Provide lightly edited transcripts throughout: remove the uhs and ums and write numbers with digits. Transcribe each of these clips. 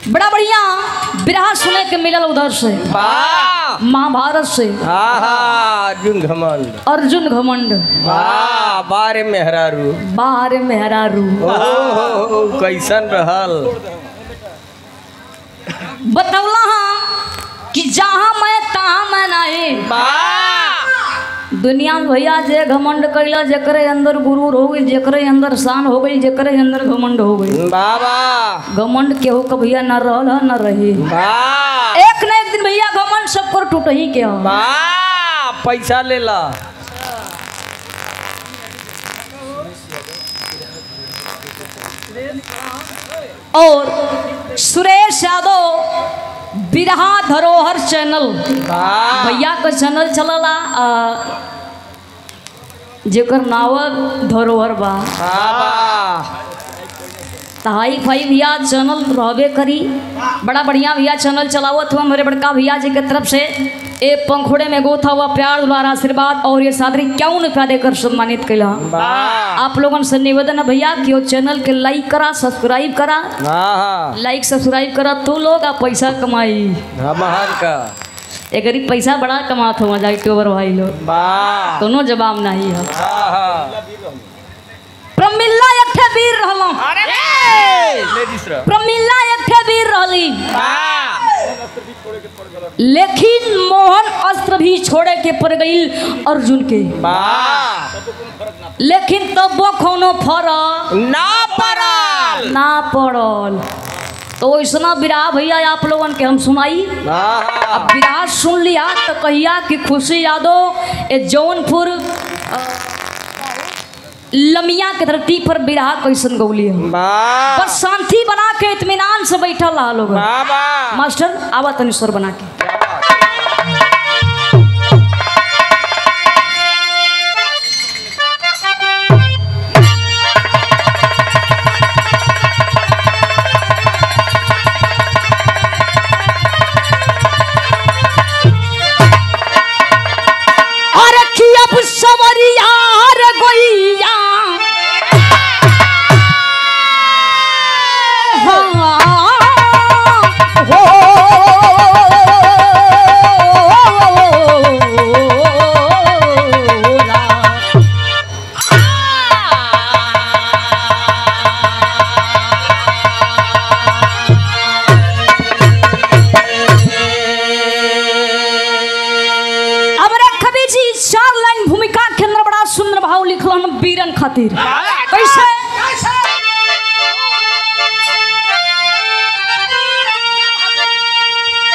बड़ा बढ़िया बिरहा सुने के मिलल उधर से महाभारत से। अर्जुन घमंड। अर्जुन घमंड बारे मेहरारू। बारे मेहरारू कैसन रहल बतौला कि जहाँ मैं तहाँ मैं नहीं। दुनिया में भैया जे घमंड कैला जेकरे अंदर गुरूर हो गई, जेकरे अंदर शान हो गई, जेकरे अंदर घमंड हो गई। बाबा घमंड केहू का भैया न रहल न रही। एक न एक दिन भैया घमंड सबको टूट ही के हो। पैसा ले ला। और सुरेश यादव बिरहा धरोहर चैनल भैया का चैनल चलला जेकर नाव धरोहर बा। हाई फाई भैया चैनल रहबे करी। बड़ा बढ़िया भैया चैनल चलावत हुआ मेरे बड़का भैया जी के तरफ से ए पंखुड़े में गोथा हुआ प्यार दुलार आशीर्वाद और ये सादरी क्यों न प्यादे कर सम्मानित कैला। आप लोगों से निवेदन है भैया कि वो चैनल के लाइक करा, सब्सक्राइब करा। लाइक सब्सक्राइब करा तो लोग आप पैसा कमाई। एक गरीब पैसा बड़ा कमात हो मजा यूट्यूबर भाई लोग दोनों जवाब नहीं है। प्रमिला एक ठे वीर रहलो। प्रमिला एक ठे वीर रहली लेकिन मोहन अस्त्र भी छोड़े के पड़ गई अर्जुन के। लेकिन तब वो कोनो फरक ना पड़ल। तो ऐसा बिरहा भैया आप लोगन के हम सुनाई। अब बिरहा सुन लिया तो कहिया कि खुशी यादव ए जौनपुर लमिया के धरती पर बिरहा कैसन गौली है। बस शांति बना के इत्मीनान से बैठा रहा लोग। मास्टर आवा तनी स्वर बना के। अरे की अब सवरिया रे गोइया खातिर कैसे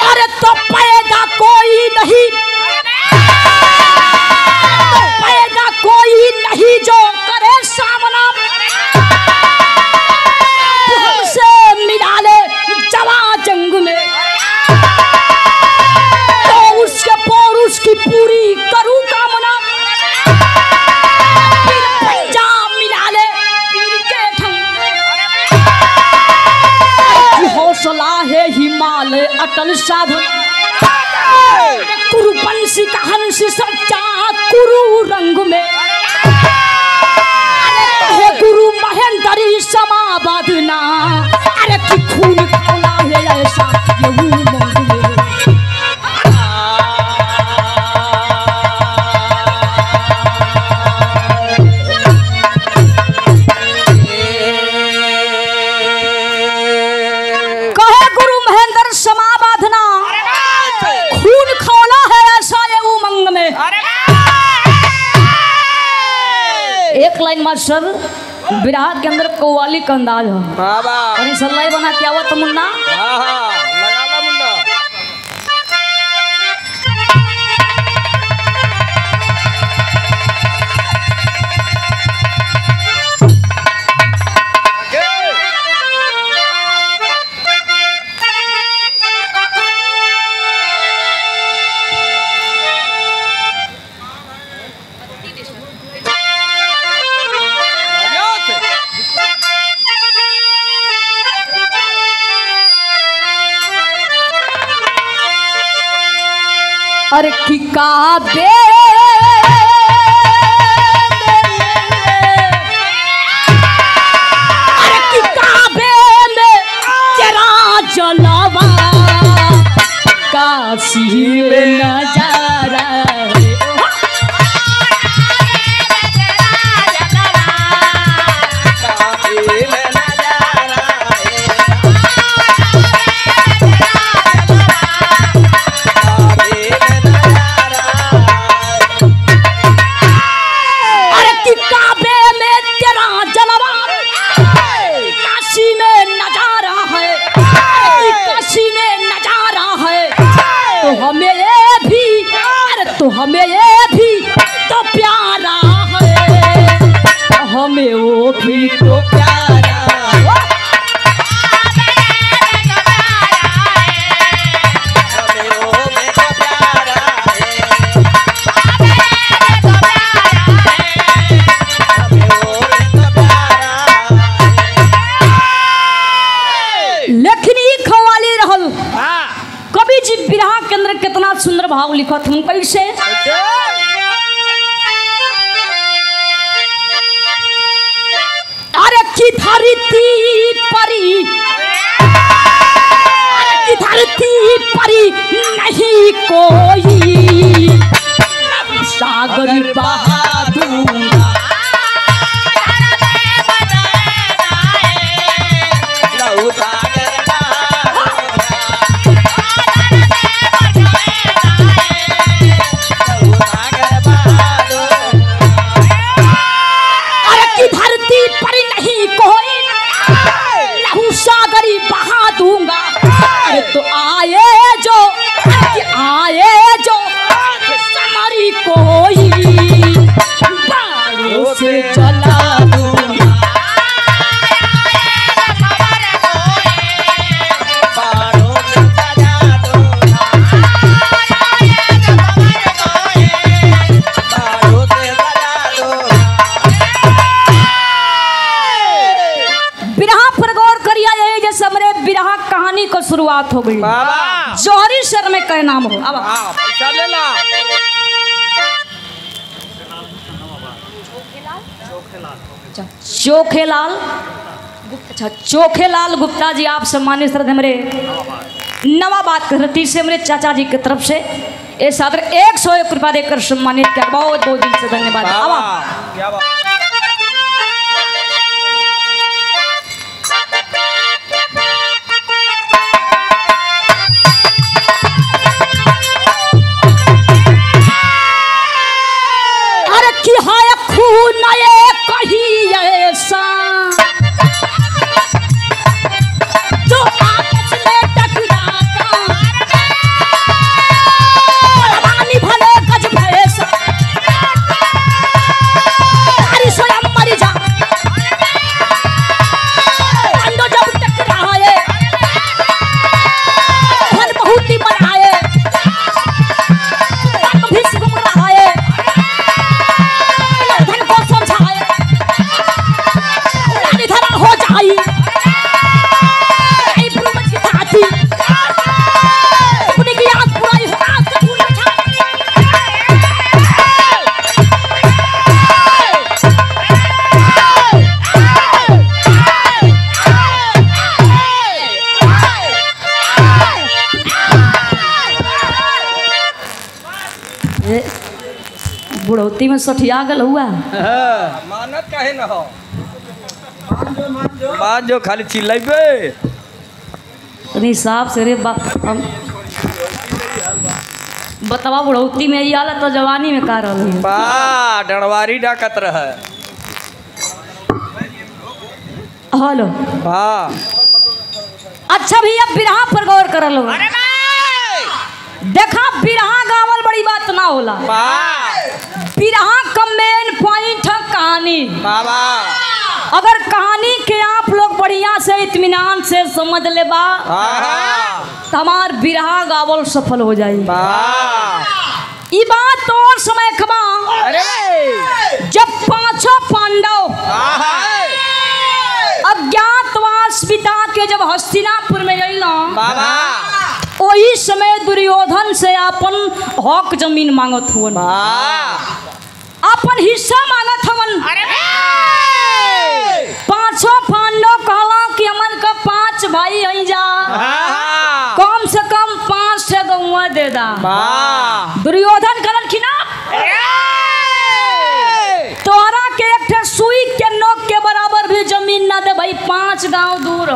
अरे तो पैदा कोई नहीं, तो पैदा कोई नहीं जो करे सामना हमसे मिला ले जवा जंग में। तो उसके पौरुष की पूरी करूं कामना है हिमालय अटल साधन। कुरुवंशी का हंस सच्चा कुरु रंग में है गुरु महेंद्री समाबादना। अरे कि खून खोला है ऐसा यहू मंग में। एक लाइन मास्टर बिरहा के अंदर कव्वाली का अंदाज है और इस अल्लाह बना क्या हुआ तो मुन्ना अरे की काबे अरे की काबे में तेरा जला लेकिन ई खवाली रहल कवि जी बिरहा के अंदर कितना सुंदर भाव लिखत हूँ कैसे अरे की धरती परी की धरती परी नहीं कोई सागर बहा दूंगा तो आए जो समरी कोई बारों से जला दूंगा बिरहा पर गौर करिया यही जैसे हमरे बिरहा कहानी को शुरुआत हो गई जौहरी सर में कह नाम हो अब पैसा ले ला चोखेलाल अच्छा चोखेलाल गुप्ता जी आप सम्मानित श्रद्धेय मेरे नवाबाद धरती से मेरे चाचा जी की तरफ से ये सादर 101 रुपया देकर सम्मानित किया बहुत बहुत दिल से धन्यवाद क्या बात बुढ़ौती में सठिया गल हुआ मानत काहे न हो मान जो खाली चिल्लाइबे तनी साहब से रे बतावा बुढ़ौती में आई आला तो जवानी में का रहल बा डरवारी डाकत रहे हेलो बा अच्छा भैया बिरहा पर गौर करल हो देखा बिरहा गावल बड़ी बात ना होला बिरहा का मेन पॉइंट है कहानी बाबा अगर कहानी के आप लोग बढ़िया से इत्मीनान से समझ ले बा तो हमार बिरहा गावल सफल हो जाए ये बात तो और समय खबा जब पांचों पांडव अज्ञातवास बिता के जब हस्तिनापुर में गई वही समय दुर्योधन से अपन हक जमीन मांगत हुआ अपन हिस्सा मांगत हवन पांचों पांडव कहला कि हमन का 5 भाई हई जा कम से कम 5 से गौवा दे दा दुर्योधन कहलन कि ना तोरा के एक ठे सुई के नोक के बराबर भी जमीन ना दे भाई 5 गांव दूर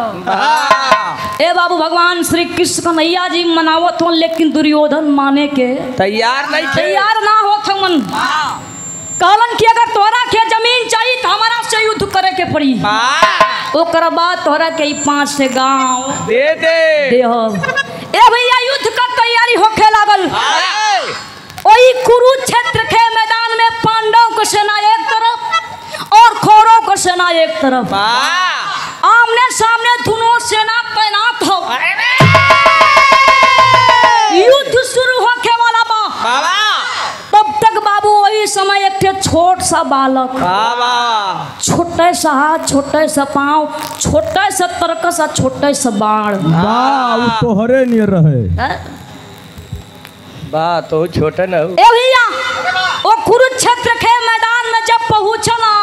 ए बाबू भगवान श्री कृष्ण कन्हैया जी मनावत हो लेकिन दुर्योधन माने के तैयार नहीं तैयार ना होत मन कहलन कि अगर तोरा के जमीन चाहिए तो हमारा से युद्ध करे के पड़ी ओकर बाद तोरा के 5 से गांव दे दे हो ए भैया युद्ध का तैयारी होखे लागल वही कुरुक्षेत्र के मैदान में पांडव की सेना एक तरफ और कौरव की सेना एक तरफ आमने सामने दोनों सेना तैनात हो युद्ध शुरू होके वाला बा तब तक बाबू वही समय एक छोट सा बालक छोटे सा हाथ छोटे सा पाँव छोटा सा तरकस आ छोटा सा बाण वाह वो तोहरे नियर रहे। हैं? बा तो छोटा न हो। ए भैया ओ कुरुक्षेत्र के मैदान में जब पहुंचला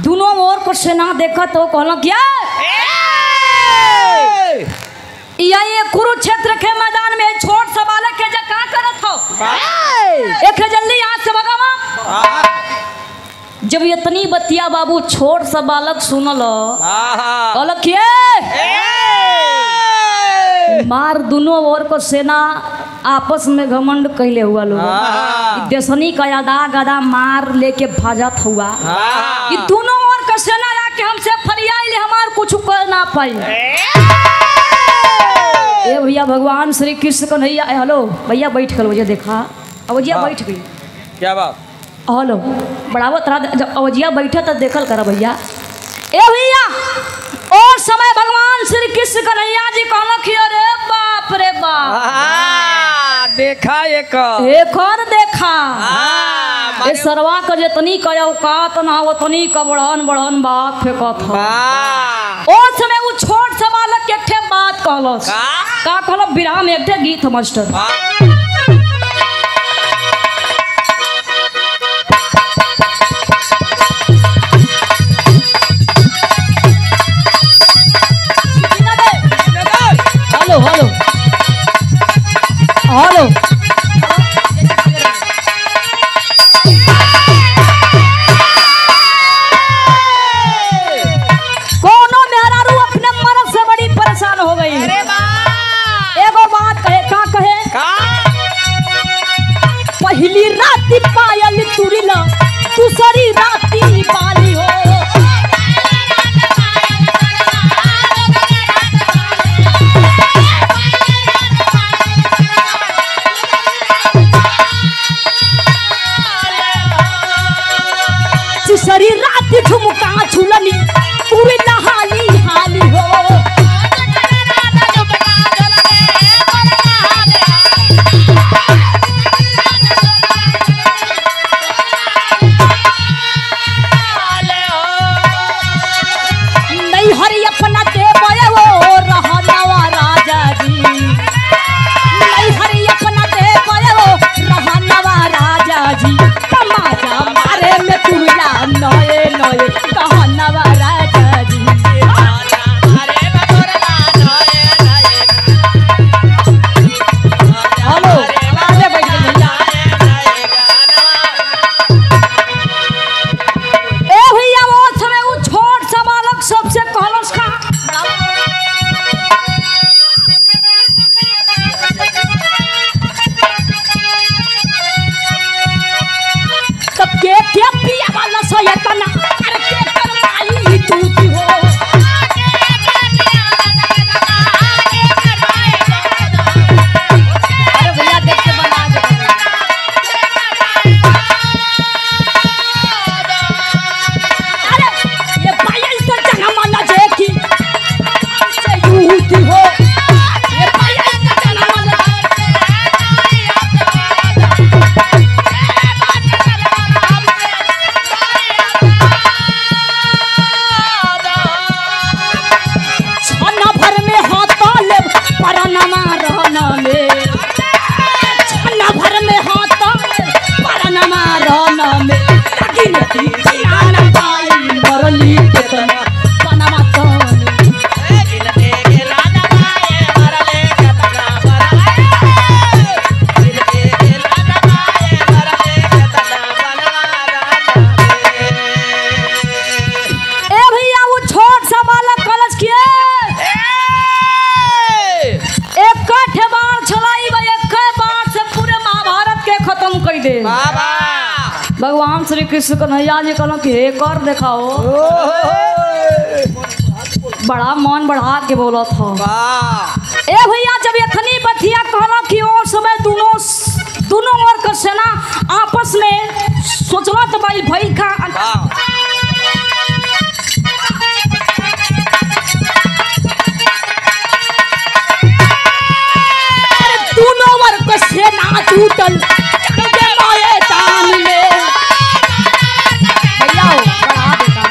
दोनों ओर को सेना देखा तो कहला क्या ये कुरुक्षेत्र के मैदान में छोट सा बालक के जा का करत हो एक जल्दी यहाँ से भगावा। जब इतनी बतिया बाबू छोट सा बालक सुनल कहलक मार दोनों ओर को सेना आपस में घमंड कहले हुआ लोग देशनी का यादा गदा मार लेके भाजत हुआ कि दोनों ओर का सेना आके हमसे फरियाइले हमार कुछ कर ना पाई। ए भैया भगवान श्री कृष्ण कन्हैया हेलो भैया बैठ कर वजह देखा अवजिया बैठ गई क्या बात हेलो बढ़ावो तरह जब अवजिया बैठा तो देखल कर भैया। ए भैया और समय भगवान श्री कृष्ण कन्हैया जी कहलक अरे बाप रे बाप देखा एक और देखा ए सरवा का जितनी का औकात ना उतनी का बड़न बड़न बात फेंकत हो। और समय वो छोट सा बालक एक ठे बात कहलस का कहल विराम एक ठे गीत मास्टर हेलो हेलो हेलो कोनो मेहरारू अपने मर्द से बड़ी परेशान हो गई। एगो बात कहे का कहे पहली राती पायल तुरिला दूसरी राती पाली हो। तीसरी राती झुमका झुलनी पूरी नहाली हाली हो। नहीं हरी अपना दे बड़े वो रहनवा राजा जी नहीं हरी अपना दे बड़े वो रहनवा राजा जी तमाजा मारे में तुला नए नए कहनवा राजा जी। हेलो आगे बैठ भैया। ए भैया वो समय वो छोट सा बालक सबसे कहलस का तब के पिया वाला सयतना अरे के करवाई तू की हो। अरे भैया देख के बना दे अरे ये भाई तो जन्म वाला जे की से यूं की हो। ये भाई तो जन्म वाला छन्ना भर में हाथ ले परनमा रहना में छन्ना भर में हाथ ले परनमा रहना में लगी नदी ना पाई मरली केतना पनमा तन ए भैया वो छोट सा बालक कलश किए एक ठे बाण चलाई भाई एक बाण से पूरे महाभारत के खत्म कर दे। भगवान श्री कृष्ण कन्हैया जी कहलो कि एक और दिखाओ बड़ा मन बढ़ा के बोला था। ए भैया जब इतनी बतिया कहला कि और समय दोनों ओर का सेना आपस में सोचला तो भाई का दोनों वर्ग से ना टूटल के माये दान में भैया बढ़ा देता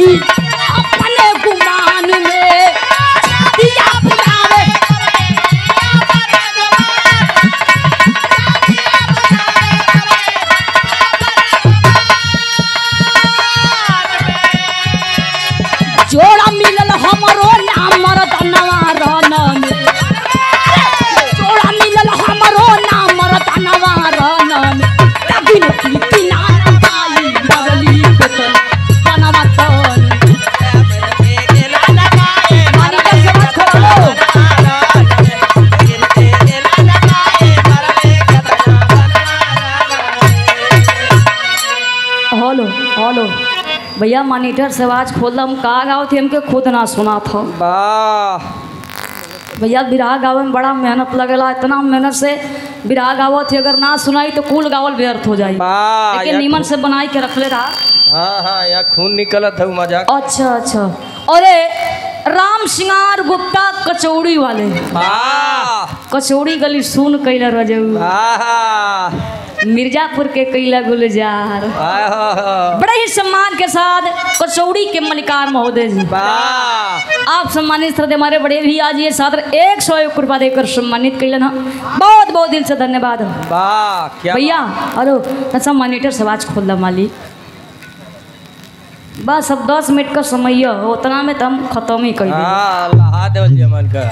वही अपने गुमान में दिया बुझावे। जोड़ा मिलल हमरो नाम मर्दनवा रन में, जोड़ा मिलल हमरो नाम मर्दनवा रन में, तबिन की बिना लगाई मरली बेतन बनवा तन। मानी का समझ खोलो। हेलो हेलो भैया मॉनिटर से आवाज खोल हम कहा गाओ थे हमके खुद ना सुना था। वाह भैया बिरहा गावे में बड़ा मेहनत लगेला, इतना मेहनत से बिरहा गावो थे, अगर ना सुनाई तो कुल गावल व्यर्थ हो जाई। वाह लेकिन नीमन से बनाई के रख ले रहा। हाँ हाँ यहाँ खून निकलत है मजाक। अच्छा अच्छा। अरे राम सिंगार गुप्ता कचौड़ी वाले, वाह कचौड़ी गली सुन कैला रजऊ, वाह मिर्जापुर के कैला गुलजार, बड़े ही सम्मान के साथ कचौड़ी के मलिकार महोदय जी, वाह आप सम्मानित श्रद्धेय हमारे बड़े भी आज ये सादर 101 रुपया देकर सम्मानित कैलन। बहुत बहुत दिल से धन्यवाद। वाह क्या भैया हेलो अच्छा मॉनिटर से आवाज खोल दा मालिक। बस अब 10 मिनट का समय है, उतना में तो हम खत्म ही कर देंगे। हाँ दे मन का।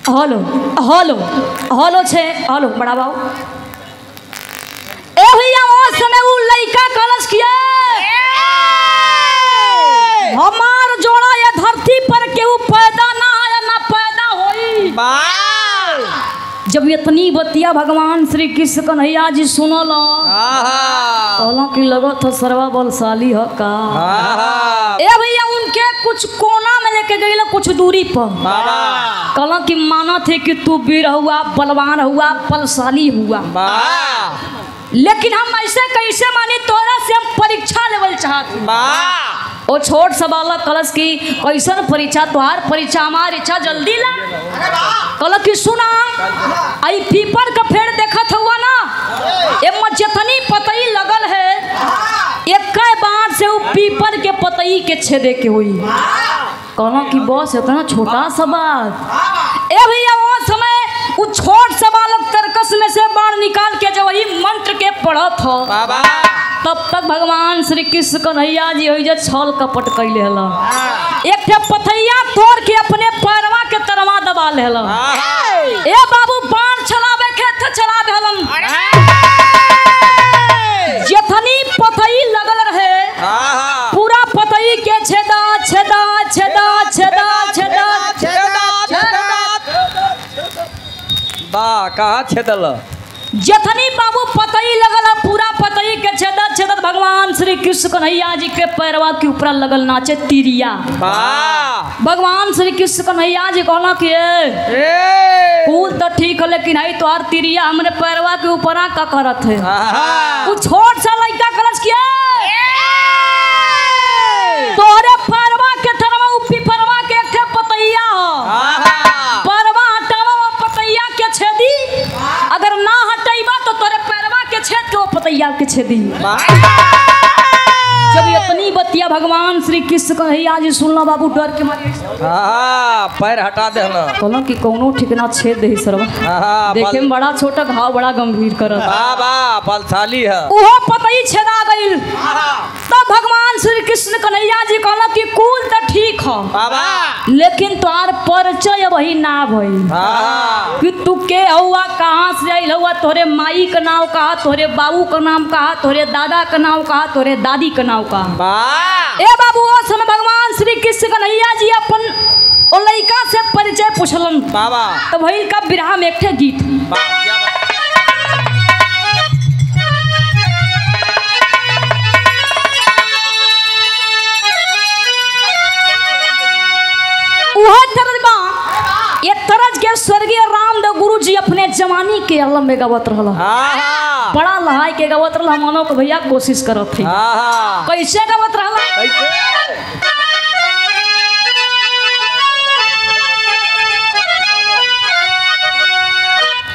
हेलो हेलो हेलो छे हेलो बड़ा बाबू ए भैया वो समय वो लड़का कलश किया हमार जोड़ा ये धरती पर केहू पैदा ना आया ना पैदा होई। जब इतनी बतिया भगवान श्री कृष्ण कन्हैया जी सुनल कहला कि लगत हो सरवा बलशाली ह का। ए भैया उनके कुछ कोना में लेके गई कुछ दूरी पर, कहला कि माना थे कि तू वीर हुआ बलवान हुआ बलशाली हुआ, लेकिन हम ऐसे कैसे मानी तोरा से हम परीक्षा लेवल चाहते। ओ छोट सा बालक कलश की कैसन परीक्षा तुहार परीक्षा हमार इच्छा जल्दी ला। कहल कि सुना आई पीपर का पेड़ देखत हुआ ना ए जितनी पतई लगल है एक बार से वो पीपर के पतई के छेदे के हुई। कहला कि बॉस इतना छोटा सा बात। ए भैया वो समय वो छोट सा बालक तरकस में से बाण निकाल के जब वही मंत्र के पढ़त हो तब तक भगवान श्री कृष्ण कन्हैया जी हो छल कपट कैले हला एक ठे पथैया तोड़ के अपने पैरवा के तरवा दबा लेला। ए बाबू बाण चलावे के थे चला देहलन जथनी पथई लगल रहे पूरा पतई के छेदा छेदा छेदा छेदा छेदा छेदा वाह कहाँ छेदल जथनी बाबू पतई लगल पूरा पतई के छेदत छेदत भगवान श्री कृष्ण कन्हैया जी के पैरवा के ऊपर लगल नाचे तिरिया। भगवान श्री कृष्ण कन्हैया जी कहला कि फूल तो ठीक है लेकिन आई तोहार तिरिया हमने पैरवा के ऊपर का करत है। वो छोट सा लड़का कलश किया तोरे पैरवा के तरवा ऊपी पैरवा के एक पतैया पैरवा हटावा पतैया के छेदी अगर ना हटाइबा तो तोरे पैरवा के छेद के वो पतैया के छेदी। जब इतनी बतिया भगवान श्री कृष्ण कन्हैया जी सुनला बाबू डर के मारे पैर हटा दे कहला कि कौनो ठिकाना छेद दे सरवा देखे में बड़ा छोटा घाव बड़ा गंभीर करत बलशाली है ओहो पतई छेदा गइल। तब भगवान श्री कृष्ण कन्हैया जी कहला कि कुल तो ठीक है लेकिन तोहार परिचय वही ना भई कि तू के हुआ कहाँ से आइल हुआ तोरे माई का नाम कहा तोरे बाबू का नाम कहा तोरे दादा का नाम कहा तोरे दादी का नाम कहा। ए बाबू वो समय भगवान श्री कृष्ण कन्हैया जी अपन ओ लड़का से परिचय पूछलन तो वही का बिरहा में एक गीत ये तरज के स्वर्गीय रामदेव गुरु जी अपने जवानी के आलम में गावत रहला बड़ा लहाई के गावत रहला मानो को भैया कोशिश करत थे कैसे गावत रहला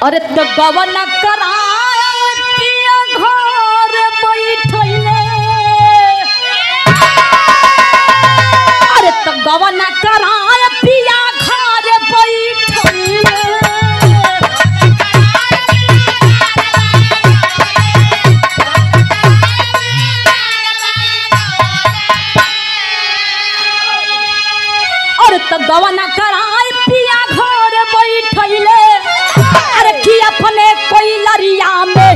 अरे तो गवन कराया पिया घर बैठले गवना कराय पिया घर बैठल और तो गवना कराय पिया घर बैठले अरे कि अपने कोई लरिया में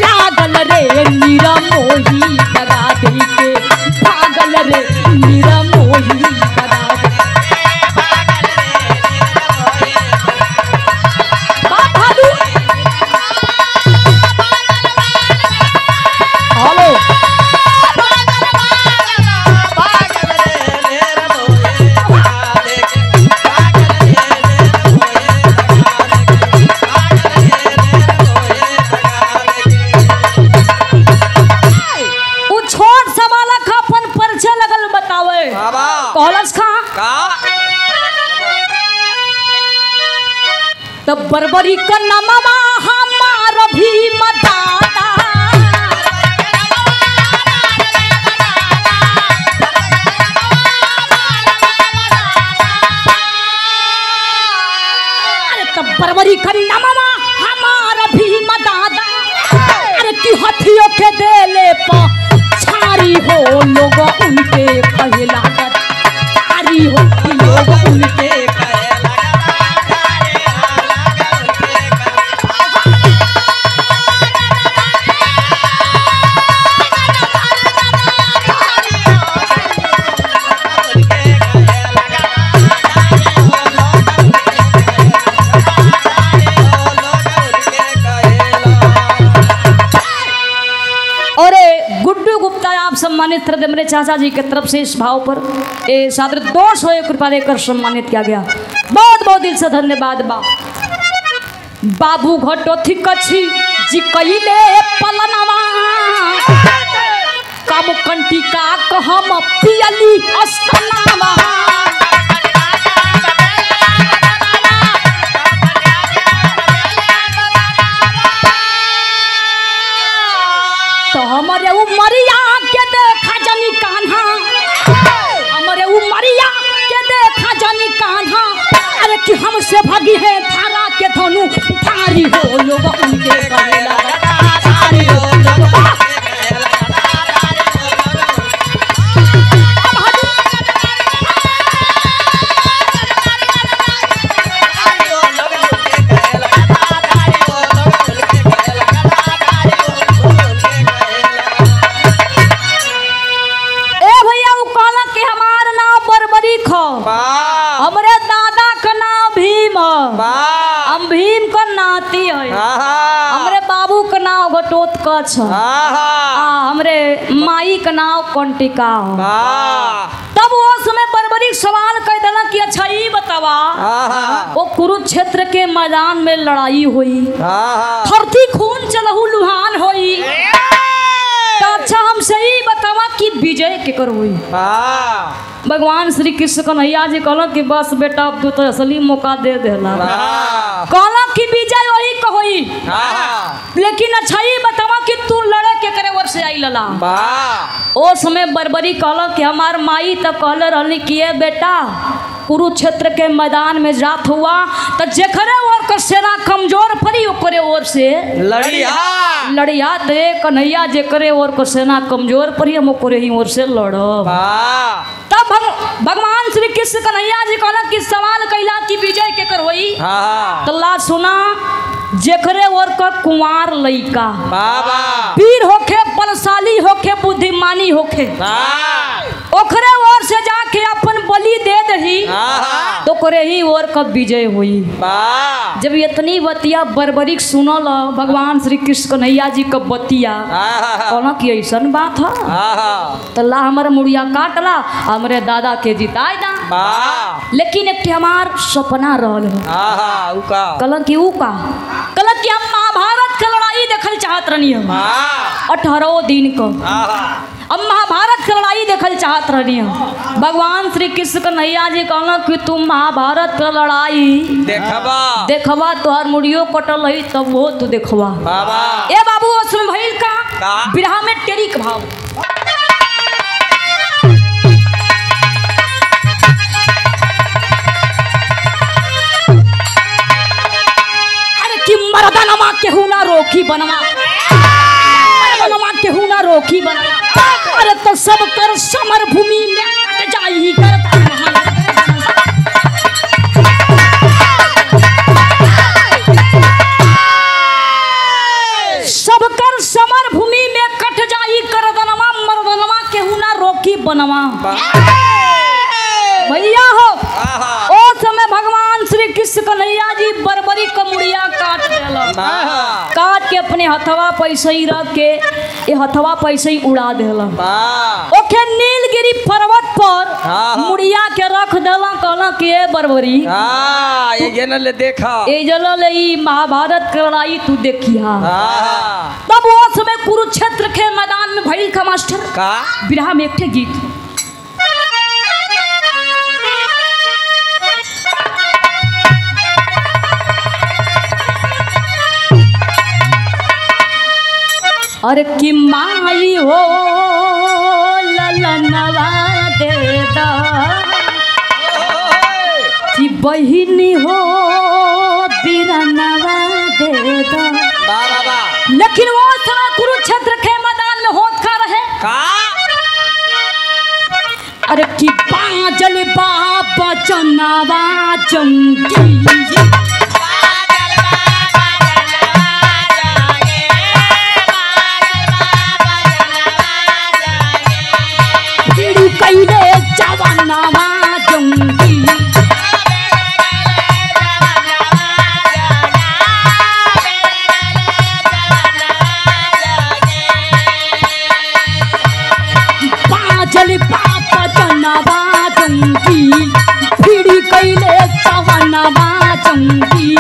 लागल रे मीरा मोही लगा दे के पागल रे मीरा मोही लगा दे बाबू हेलो कहलस खा तब बरबरी का नमवा हमार भी मदाता अरे तब बरबरी का नमवा हमार भी मदाता अरे कि हथियों के देले पर छारी हो लोग उनके पहला छारी हो लोग उनके सम्मानित मेरे चाचा जी की तरफ से इस भाव पर ए सादर 200 रुपया देकर सम्मानित किया गया। बहुत बहुत दिल से धन्यवाद बाबू घटो थी कछी जी कइले पलनवा कब कंटी का कहम पियली अस्तनावा तो हमारे उमरिया के देखा जानी कान्हा हमारे उमरिया के देखा जानी कान्हा अरे कि हमसे भागी है थारा के धनु थारी हो लोग उनके कहेला थारी हो हमरे दादा का नाम भीम हम भीम का नाती है हमरे बाबू का नाम घटोत्कच हमरे माई का नाम कंटिका तब वो समय बर्बरी सवाल कह दिला कि अच्छा ही बतावा वो कुरुक्षेत्र के मैदान में लड़ाई हुई धरती खून चलहु लुहान हुई अच्छा हमसे ही बतावा कि विजय केकर हुई भगवान श्री कृष्ण कन्हैया जी कहला कि बस बेटा अब तू तो असली मौका दे देला कहला कि विजय वही कहोई लेकिन अच्छा ही बतावा कि तू लड़े के करे ओर से आई लला ओ समय बर्बरी कहला कि हमार माई तो कहले रहली कि ये बेटा कुरुक्षेत्र के मैदान में जात हुआ तो जेकरे ओर का सेना कमजोर पड़ी ओकरे ओर से लड़िया दे कन्हैया जेकरे ओर का सेना कमजोर पड़ी हम ओकरे ही ओर से लड़ब तब भगवान श्री कृष्ण कन्हैया जी कहला कि सवाल कैला कि विजय केकर होई तो ला सुना जेकरे ओर का कुंवार लइका वीर होखे बलशाली होखे बुद्धिमानी होखे ओकरे ओर से जाके अपन बलि दे दही तो करे ही ओर का विजय हुई जब इतनी बतिया बर्बरिक सुनल भगवान श्री कृष्ण कन्हैया जी का बतिया कहना कि ऐसा बात है तो ला हमारा मुड़िया काटला हमारे दादा के जिताए दा लेकिन एक हमार सपना रहल कहला कि ऊ का कहला कि हम महाभारत के लड़ाई देखल चाहत रहनी हम 18 दिन को अब महाभारत की लड़ाई देखल चाहत रहनी भगवान श्री कृष्ण कन्हैया जी कहला कि तुम महाभारत की लड़ाई देखवा तोहर मुड़ियो कटल है तब वो तू देखवा ए बाबू उसमें भइल का बिरहा में टेरी का भाव कि मर्दनमा केहू ना रोकी बनवा, मर्दनमा केहू ना रोकी बनवा। अरे तो सब कर समर भूमि में कट जाई करता सब कर समर भूमि में कट जाई करदनवा, मर्दनवा केहू ना रोकी बनवा। भैया हो ओ समय भगवान श्री कृष्ण कन्हैया जी बरबरी कमुड़िया काट देला, काट के अपने हथवा पैसे ही रख के ये हथवा पैसे ही उड़ा देला। ओके नीलगिरी पर्वत पर मुड़िया के रख देला, कहला कि ए बरबरी ये न ले देखा, ए जल ई महाभारत के लड़ाई तू देखिया। तब वो समय कुरुक्षेत्र के मैदान में भइल का मास्टर का बिरहा में एक ठे गीत। अरे कि माई हो ललनवा दे दा, कि बहिनी हो बिरनवा दे दा। लेकिन वो समय कुरुक्षेत्र के मैदान में होत का रहे का अरे कि बाजल बाबा चनावा जंगी, कैले जवानावा जंगी। बाजल पापा जनावा जंगी, फिर कैले जवानावा जंगी।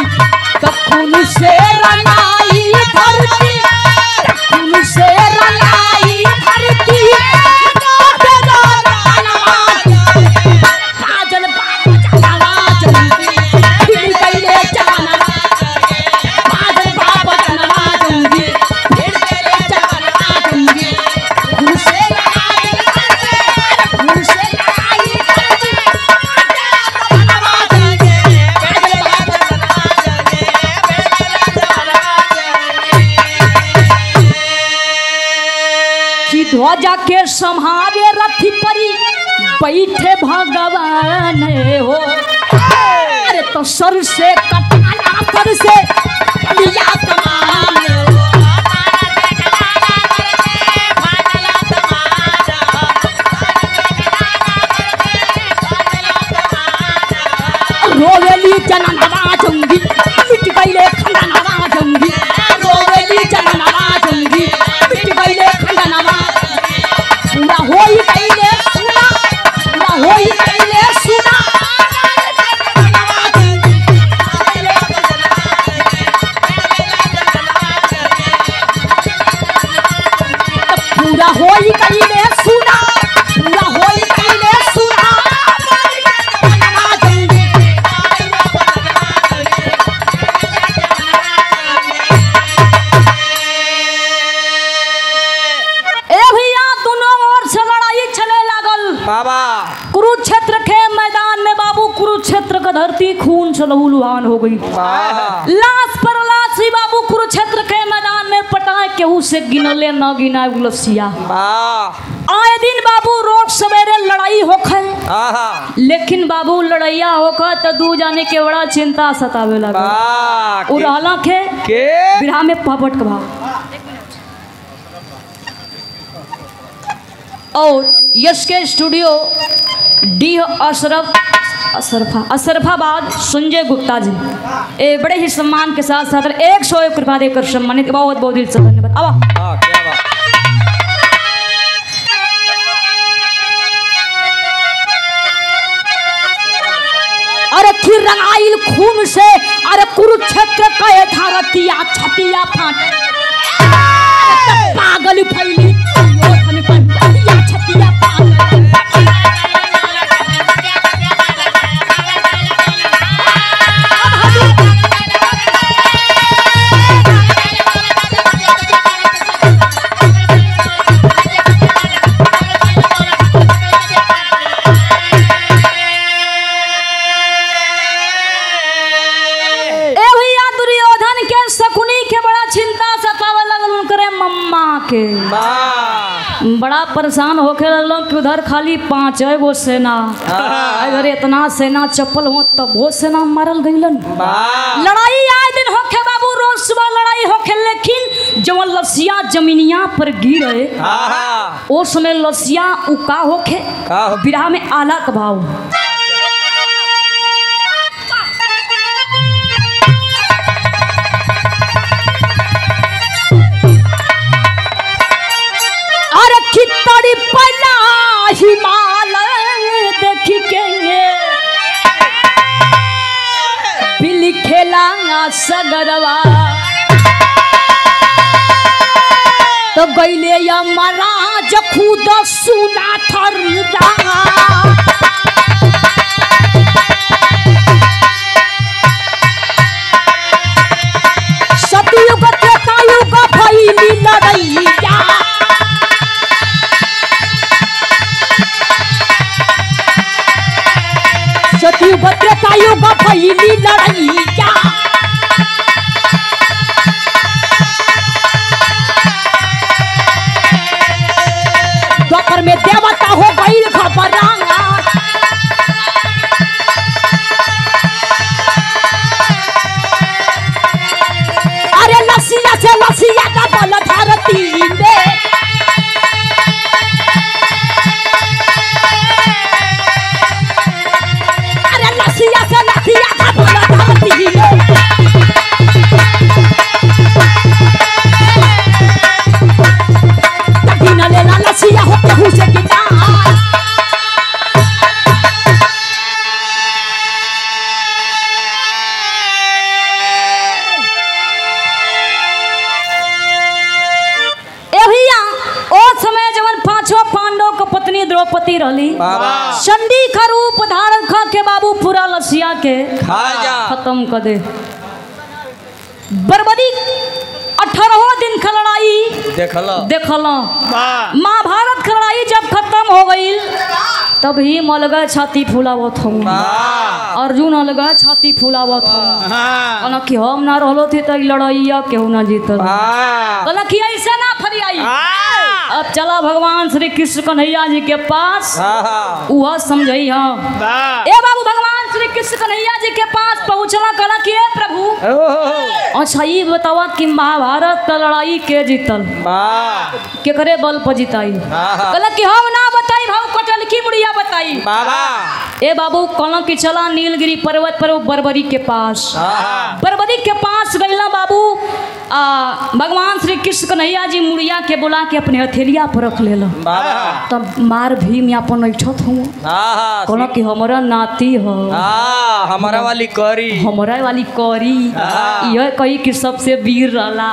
तखुन से रनाई धरती, तखुन से रनाई धरती, ध्वजा के संहारे रथी परी बैठे भगवान हो। अरे तो सर से कटाना सर से लिया तमाम रोवेली जननवा जंगी, मिट गईले खंडनवा जंगी, रोवेली जननवा जंगी, मिट गईले खंडनवा। पूरा होई गईले सुना, पूरा होई गईले सुना, पूरा होई गईले सुना, पूरा होई गईले सुना। कुरुक्षेत्र के मैदान में बाबू कुरुक्षेत्र का धरती खून से लहूलुहान हो गई। लाश पर लाश ही बाबू कुरुक्षेत्र के मैदान में पटाए केहू से गिनले न गिनाए गुलसिया। आए दिन बाबू रोज सवेरे लड़ाई होखे, लेकिन बाबू लड़ैया होखा तो दू जाने के बड़ा चिंता सतावे लगा। उड़ाला के बिरहा में पापट का भाव। और यश के स्टूडियो डी अशरफाबाद संजय गुप्ता जी ए बड़े ही सम्मान के साथ साथ 101 रुपया देकर सम्मानित। बहुत बहुत दिल से धन्यवाद। अब अरे फिर रंगाइल खून से अरे कुरुक्षेत्र कहे धारतिया छतिया फाट पागल फैली छतिया के वाह बड़ा परेशान होके लगलो कि उधर खाली 5 गो सेना, अगर इतना सेना चप्पल हो तब वो सेना मारल गईलन। वाह लड़ाई आए दिन होके बाबू, रोज सुबह लड़ाई होके, लेकिन जब लसिया जमीनिया पर गिरे हाँ ओ समय लसिया उका होके का हो बिरहा में आला का भाव। अरे खितड़ी पला हिमालय देखी के बिल खेला सगरवा तो गईले या महाराज खुद सुना थर सतयुग त्रेतायुग भइली लड़ैया, सतयुग त्रेतायुग भइली लड़ैया। द्वापर में देवता हो गई घबराना, अरे लसिया से लसिया का बल धरती में, अरे लसिया से लसिया का बल धरती में। लसिया हो केहू से गिटा पत्नी द्रौपदी रही, चंडी का रूप धारण खा के बाबू पूरा लसिया के खा जा खत्म कर दे। बर्बरी 18 दिन का लड़ाई देखल। महाभारत की लड़ाई जब खत्म हो गई तब ही मलगा छाती फुलावत हूँ, अर्जुन अलगा छाती फुलावत हूँ, कहना कि हम ना रहलो थे तो लड़ाइया केहू ना जीतल, कहना कि ऐसे ना फरियाई। अब चला भगवान श्री कृष्ण कन्हैया जी के पास, वह समझई हाँ ए बाबू भगवान श्री कृष्ण कन्हैया जी के पास पहुँचना, कहला कि ए प्रभु अच्छा ये बतावा कि महाभारत का लड़ाई के जीतल, के करे बल पर जिताई, कहला कि हम ना बताई भाव कटल की मुड़िया बताई। ए बाबू कहला कि चला नीलगिरी पर्वत पर बर्बरी के पास, बर्बरी के पास गईला बाबू। भगवान श्री कृष्ण कन्हैया जी मुड़िया के बुला के अपने हथेलिया पर रख लेला, तब मार भीम अपन ऐठत हूँ, कहला कि हमारा नाती हो, हमारा वाली करी यह कही कि सबसे वीर रहला।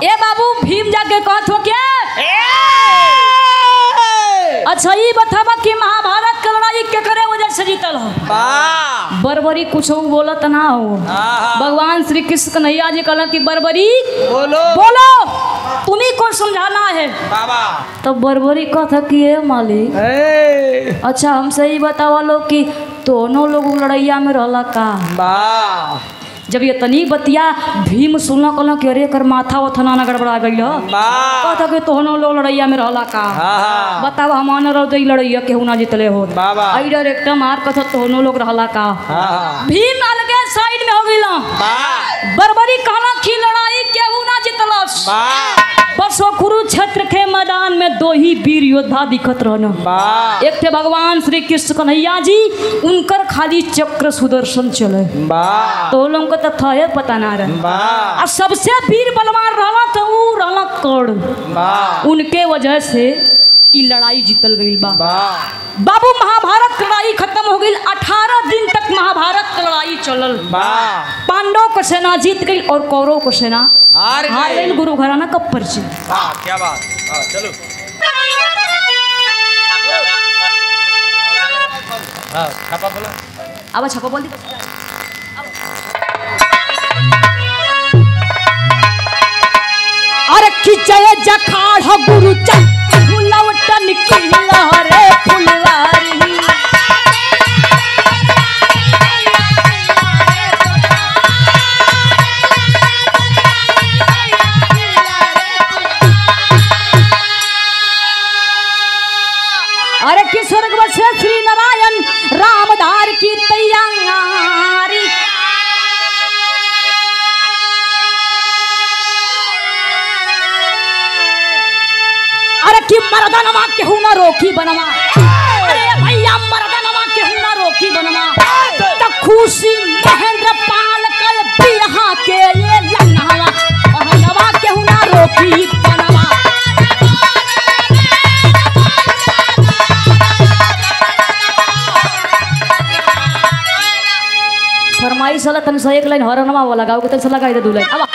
ए बाबू भीम जाके कहत हो क्या अच्छा ये बतावा कि महाभारत की लड़ाई के करे वजह से जीतल हो। बर्बरी कुछ बोलत ना हो। भगवान श्री कृष्ण कन्हैया जी कहला कि बर्बरी बोलो तुम्ही को समझाना है। तब बर्बरी कहता कि ये मालिक अच्छा हमसे ही बतावा लो कि दोनों लोग लड़ैया में रहला का। जब ये तनी बतिया भीम सुनला कहला कि अरे कर माथा वथना ना गड़बड़ा गई कहता कि तोहनो लोग लड़ैया में रहला का बताव हम रह लड़ैया केहू ना जीतले हो आई डायरेक्ट मार कथा तोहनो लोग रहला का। भीम अलगे साइड में हो गईला। बर्बरी कहला कि लड़ाई केहू ना जीतलस, बस वो कुरुक्षेत्र के मैदान में दो ही वीर योद्धा दिखत रहना, एक थे भगवान श्री कृष्ण कन्हैया जी, उनकर खाली चक्र सुदर्शन चले तो लोगों को तो था पता ना रहा। और सबसे वीर बलवान रहला तो वो रहला कर्ण, उनके वजह से ये लड़ाई जीतल गई बा। बाबू महाभारत लड़ाई खत्म हो गई। 18 दिन तक महाभारत लड़ाई चलल। पांडवों को सेना जीत गई और कौरवों को सेना हार गई। गुरु घराना कब पर्ची क्या बात चलो छापा बोला अब छापा बोल दी। अरे खिंचे जखाड़ गुरु लवटन की लहरे फुलवारी कि मर्दनवा केहू ना रोकी बनवा। अरे भैया मर्दनवा केहू ना रोकी बनवा। तो खुशी महेंद्र पाल का बिरहा के ये लंघवा मर्दनवा केहू ना रोकी बनवा। फरमाइश वाला तन से एक लाइन हरनवा वाला गाओ के तन से लगाई दे दू लाइन अब